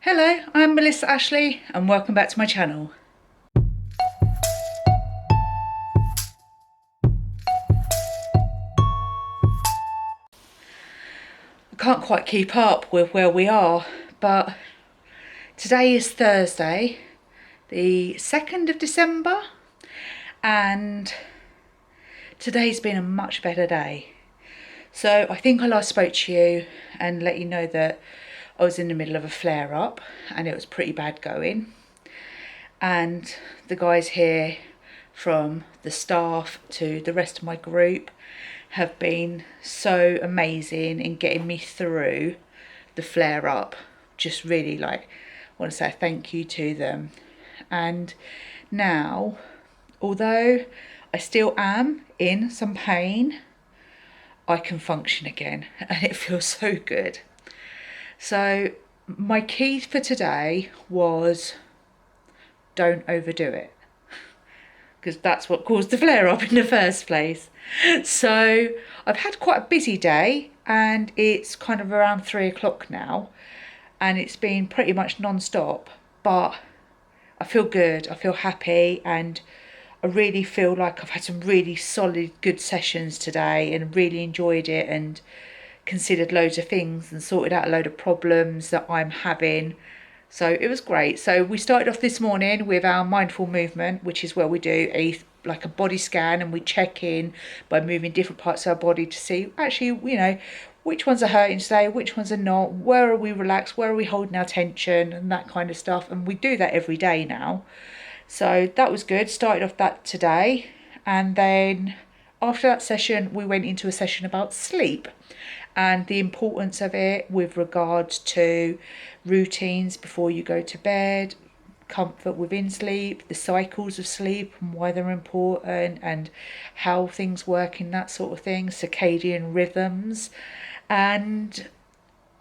Hello, I'm Melissa Ashley and welcome back to my channel. I can't quite keep up with where we are, but today is Thursday, the 2nd of December, and today's been a much better day. So I think I last spoke to you and let you know that I was in the middle of a flare-up and it was pretty bad going. And the guys here, from the staff to the rest of my group, have been so amazing in getting me through the flare-up. Just really want to say thank you to them. And now, although I still am in some pain, I can function again and it feels so good. So my key for today was don't overdo it, because that's what caused the flare up in the first place. So I've had quite a busy day and it's kind of around 3 o'clock now and it's been pretty much non-stop, but I feel good, I feel happy, and I really feel like I've had some really solid, good sessions today and really enjoyed it and considered loads of things and sorted out a load of problems that I'm having. So it was great. So we started off this morning with our mindful movement, which is where we do a body scan and we check in by moving different parts of our body to see actually, which ones are hurting today, which ones are not, where are we relaxed, where are we holding our tension, and that kind of stuff. And we do that every day now. So that was good. Started off that today. And then after that session, we went into a session about sleep and the importance of it with regards to routines before you go to bed, comfort within sleep, the cycles of sleep and why they're important, and how things work in that sort of thing, circadian rhythms, and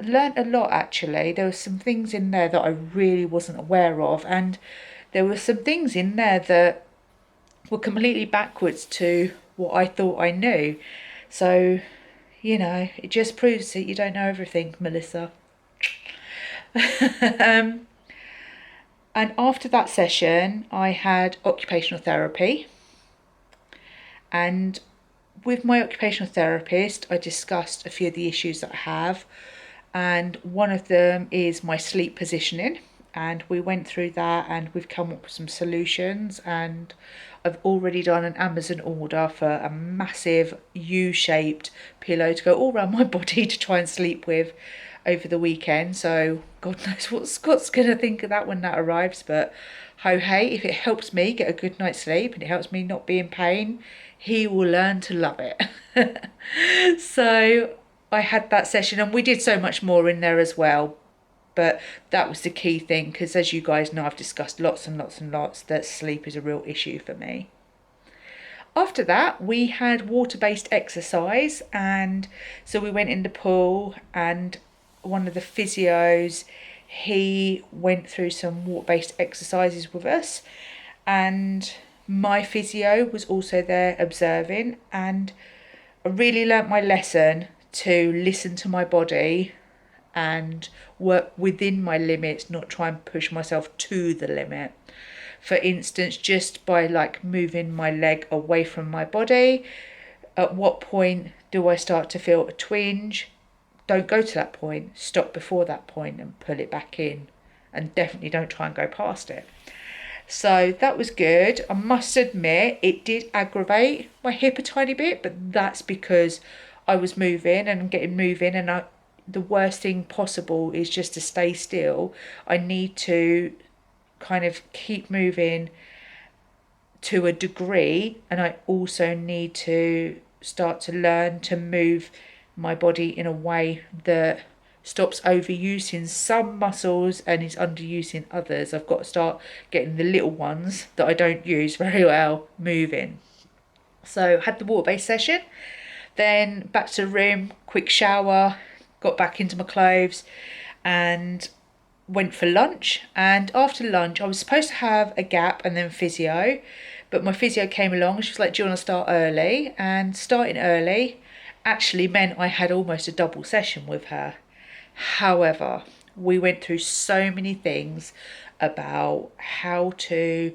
learnt a lot actually. There were some things in there that I really wasn't aware of, and there were some things in there that were completely backwards to what I thought I knew. So it just proves that you don't know everything, Melissa. And after that session, I had occupational therapy. And with my occupational therapist, I discussed a few of the issues that I have. And one of them is my sleep positioning. And we went through that and we've come up with some solutions, and I've already done an Amazon order for a massive U-shaped pillow to go all around my body to try and sleep with over the weekend. So God knows what Scott's going to think of that when that arrives, but ho hey, if it helps me get a good night's sleep and it helps me not be in pain, he will learn to love it. So I had that session and we did so much more in there as well. But that was the key thing, because as you guys know, I've discussed lots and lots and lots that sleep is a real issue for me. After that, we had water-based exercise, and so we went in the pool, and one of the physios, he went through some water-based exercises with us, and my physio was also there observing, and I really learnt my lesson to listen to my body and work within my limits, not try and push myself to the limit. For instance, just by moving my leg away from my body, at what point do I start to feel a twinge? Don't go to that point, stop before that point and pull it back in, and definitely don't try and go past it. So that was good. I must admit it did aggravate my hip a tiny bit, but that's because I was moving and getting moving, and the worst thing possible is just to stay still. I need to kind of keep moving to a degree, and I also need to start to learn to move my body in a way that stops overusing some muscles and is underusing others. I've got to start getting the little ones that I don't use very well moving. So had the water-based session, then back to the room, quick shower, got back into my clothes and went for lunch. And after lunch, I was supposed to have a gap and then physio, but my physio came along and she was like, do you want to start early? And starting early actually meant I had almost a double session with her. However, We went through so many things about how to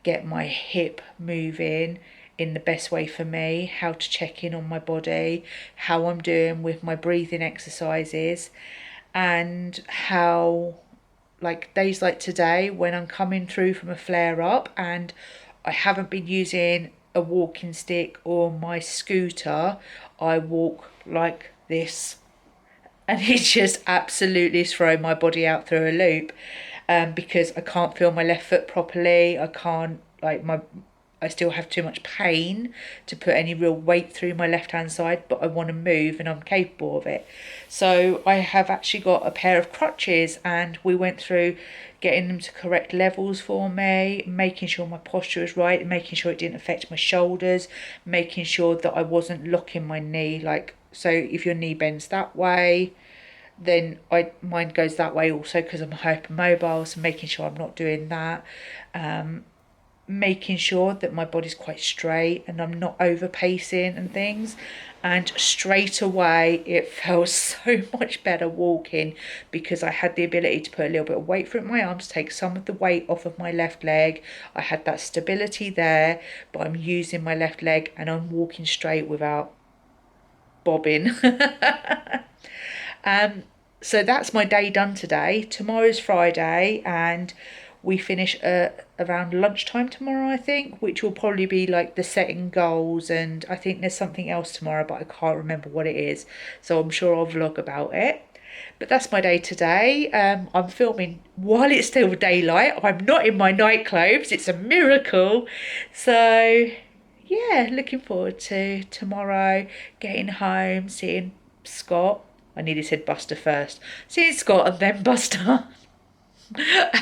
get my hip moving in the best way for me, how to check in on my body, how I'm doing with my breathing exercises, and how, like, days like today when I'm coming through from a flare up and I haven't been using a walking stick or my scooter, I walk like this, and it's just absolutely thrown my body out through a loop, because I can't feel my left foot properly. I can't, like, I still have too much pain to put any real weight through my left hand side, but I want to move and I'm capable of it. So I have actually got a pair of crutches, and we went through getting them to correct levels for me, making sure my posture was right, making sure it didn't affect my shoulders, making sure that I wasn't locking my knee, like, so if your knee bends that way, then mine goes that way also, because I'm hypermobile, so making sure I'm not doing that. Making sure that my body's quite straight and I'm not over pacing and things. And straight away it felt so much better walking, because I had the ability to put a little bit of weight through my arms, take some of the weight off of my left leg. I had that stability there, but I'm using my left leg and I'm walking straight without bobbing. So that's my day done today. Tomorrow's Friday, and we finish around lunchtime tomorrow, I think, which will probably be like the setting goals, and I think there's something else tomorrow, but I can't remember what it is, so I'm sure I'll vlog about it. But that's my day today. I'm filming while it's still daylight. I'm not in my night clothes. It's a miracle. So yeah, looking forward to tomorrow, getting home, seeing Scott. I nearly said Buster first. Seeing Scott and then Buster.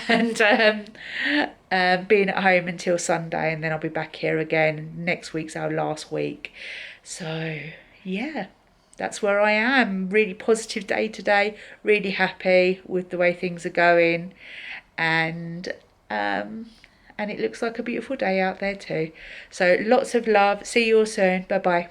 And being at home until Sunday, and then I'll be back here again. Next week's our last week. So yeah, that's where I am. Really positive day today. Really happy with the way things are going. And it looks like a beautiful day out there too. So lots of love. See you all soon. Bye bye.